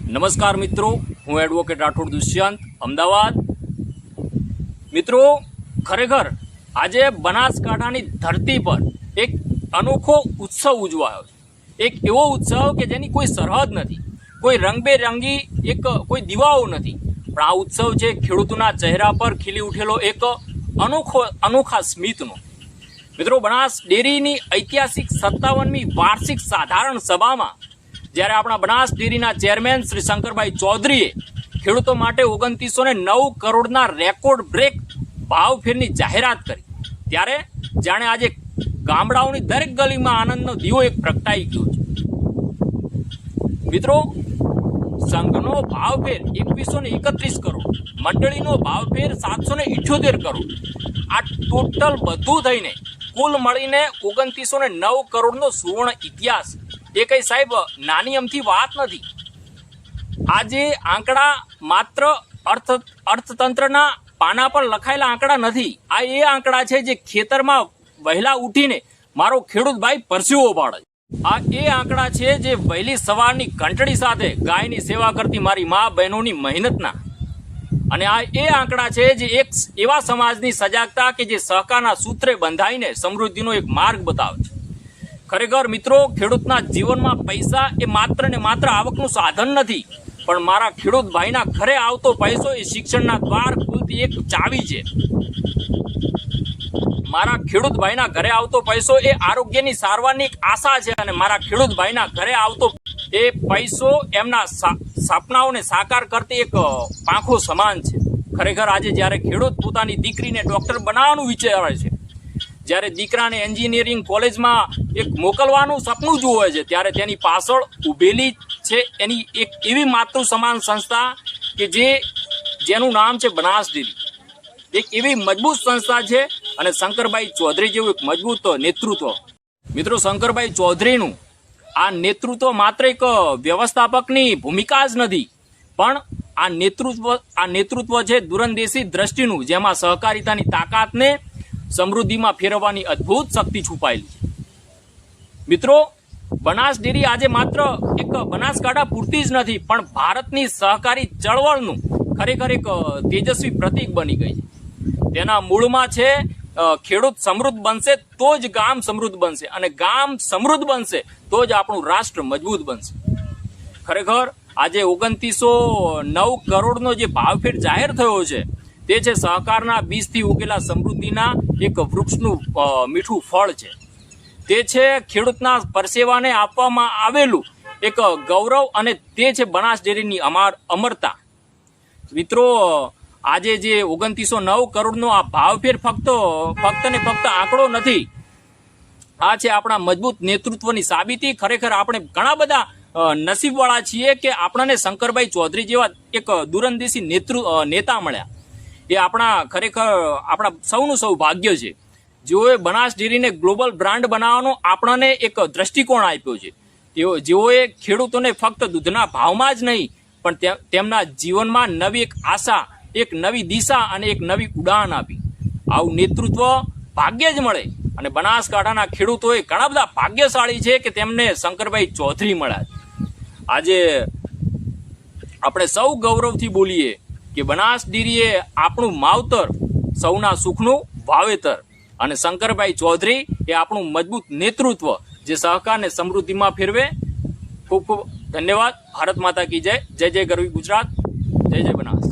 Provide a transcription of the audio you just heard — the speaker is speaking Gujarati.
નમસ્કાર મિત્રો, હું એડવોકેટ રાઠોડ દુષ્યંત, અમદાવાદ. મિત્રો, ખરેખર આજે બનાસકાંઠાની ધરતી પર એક અનોખો ઉત્સવ ઉજવાયો છે. એક એવો ઉત્સવ કે જેની કોઈ સરહદ નથી, કોઈ રંગબેરંગી કોઈ દીવાઓ નથી, પણ આ ઉત્સવ છે ખેડૂતોના ચહેરા પર ખીલી ઉઠેલો એક અનોખા સ્મિતનો. મિત્રો, બનાસ ડેરીની ઐતિહાસિક 57મી વાર્ષિક સાધારણ સભામાં જ્યારે આપણા બનાસ ડેરીના ચેરમેન શ્રી શંકરભાઈ ચૌધરીએ ખેડૂતો માટે 2909 કરોડના રેકોર્ડ બ્રેક ભાવફેરની જાહેરાત કરી, ત્યારે જાણે આજે ગામડાઓની દરેક ગલીમાં આનંદનો દીવો એક પ્રગટાઈ ગયો છે. મિત્રો, સંઘનો ભાવફેર 2131 કરોડ, મંડળીનો ભાવફેર 778 કરોડ, આ ટોટલ બધું થઈને કુલ મળીને 2909 કરોડનો સુવર્ણ ઇતિહાસ. એ કઈ સાહેબ નાની અમથી વાત નથી. આજે આંકડા માત્ર અર્થતંત્રના પાના પર લખાયેલા આંકડા નથી. આ એ આંકડા છે જે ખેતરમાં વહેલા ઉઠીને મારો ખેડૂત ભાઈ પરસેવો પાડે. આ એ આંકડા છે જે વહેલી સવારની ઘંટડી સાથે ગાયની સેવા કરતી મારી મા બહેનોની મહેનતના. અને આ એ આંકડા છે જે એક એવા સમાજની સજાગતા કે જે સહકારના સૂત્રે બંધાઈને સમૃદ્ધિનો એક માર્ગ બતાવે છે. ખરેખર મિત્રો, ખેડૂતના જીવનમાં પૈસા એ માત્ર ને માત્ર આવકનું સાધન નથી, પણ મારા ખેડૂત ભાઈના ઘરે આવતો પૈસો એ શિક્ષણના દ્વાર ખોલતી એક ચાવી છે. મારા ખેડૂત ભાઈના ઘરે આવતો પૈસો એ આરોગ્યની સારવારની એક આશા છે, અને મારા ખેડૂત ભાઈના ઘરે આવતો એ પૈસો એમના સપનાઓને સાકાર કરતી એક પાંખો સમાન છે. ખરેખર આજે જ્યારે ખેડૂત પોતાની દીકરીને ડોક્ટર બનાવવાનું વિચારે છે, જ્યારે દીકરાને એન્જિનિયરિંગ કોલેજમાં એક મોકલવાનું સપનું જુએ છે, ત્યારે તેની પાછળ ઉભેલી છે એની એક એવી માતૃ સમાન સંસ્થા કે જેનું નામ છે બનાસ ડેરી. એક એવી મજબૂત સંસ્થા છે, અને શંકરભાઈ ચૌધરી જેવું એક મજબૂત નેતૃત્વ. મિત્રો, શંકરભાઈ ચૌધરીનું આ નેતૃત્વ માત્ર એક વ્યવસ્થાપકની ભૂમિકા જ નથી, પણ આ નેતૃત્વ છે દૂરંદેશી દ્રષ્ટિનું, જેમાં સહકારિતાની તાકાતને સમૃદ્ધિમાં ફેરવવાની અદ્ભુત શક્તિ છુપાયેલી છે. મિત્રો, બનાસ ડેરી આજે માત્ર એક બનાસકાંઠા પૂરતી જ નથી, પણ ભારતની સહકારી ચળવળનું ખરેખર એક તેજસ્વી પ્રતીક બની ગઈ છે. તેના મૂળમાં છે ખેડૂત સમૃદ્ધ બનશે તો જ ગામ સમૃદ્ધ બનશે, અને ગામ સમૃદ્ધ બનશે તો જ આપણું રાષ્ટ્ર મજબૂત બનશે. ખરેખર આજે 2909 કરોડનો જે ભાવફેર જાહેર થયો છે, તે છે સહકારના બીજથી ઉગેલા સમૃદ્ધિના એક વૃક્ષનું મીઠું ફળ છે. તે છે ખેડૂતના પરસેવાને આપવામાં આવેલું એક ગૌરવ, અને તે છે બનાસ ડેરીની અમરતા. મિત્રો, આજે જે 2909 કરોડનો આ ભાવફેર ફક્ત ને ફક્ત આંકડો નથી, આ છે આપણા મજબૂત નેતૃત્વની સાબિતી. ખરેખર આપણે ઘણા બધા નસીબવાળા છીએ કે આપણને શંકરભાઈ ચૌધરી જેવા એક દૂરંદેશી નેતા મળ્યા. એ ખરેખર આપણા સૌનું સૌભાગ્ય છે. જેઓએ બનાસ ડેરીને ગ્લોબલ બ્રાન્ડ બનાવવાનો આપણને એક દ્રષ્ટિકોણ આપ્યો છે. જેઓએ ખેડૂતોને ફક્ત દૂધના ભાવમાં જ નહીં, પણ તેમના જીવનમાં નવી એક આશા, એક નવી દિશા અને એક નવી ઉડાન આપી. આવું નેતૃત્વ ભાગ્યે જ મળે, અને બનાસકાંઠાના ખેડૂતોએ ઘણા બધા ભાગ્યશાળી છે કે તેમને શંકરભાઈ ચૌધરી મળ્યા. આજે આપણે સૌ ગૌરવથી બોલીએ કે બનાસ ડેરીએ આપણું માવતર, સૌના સુખનું વાવેતર, અને શંકરભાઈ ચૌધરી એ આપણું મજબૂત નેતૃત્વ જે સહકારને સમૃદ્ધિમાં ફેરવે. ખૂબ ખૂબ ધન્યવાદ. ભારત માતા કી જય. જય જય ગરવી ગુજરાત. જય જય બનાસ.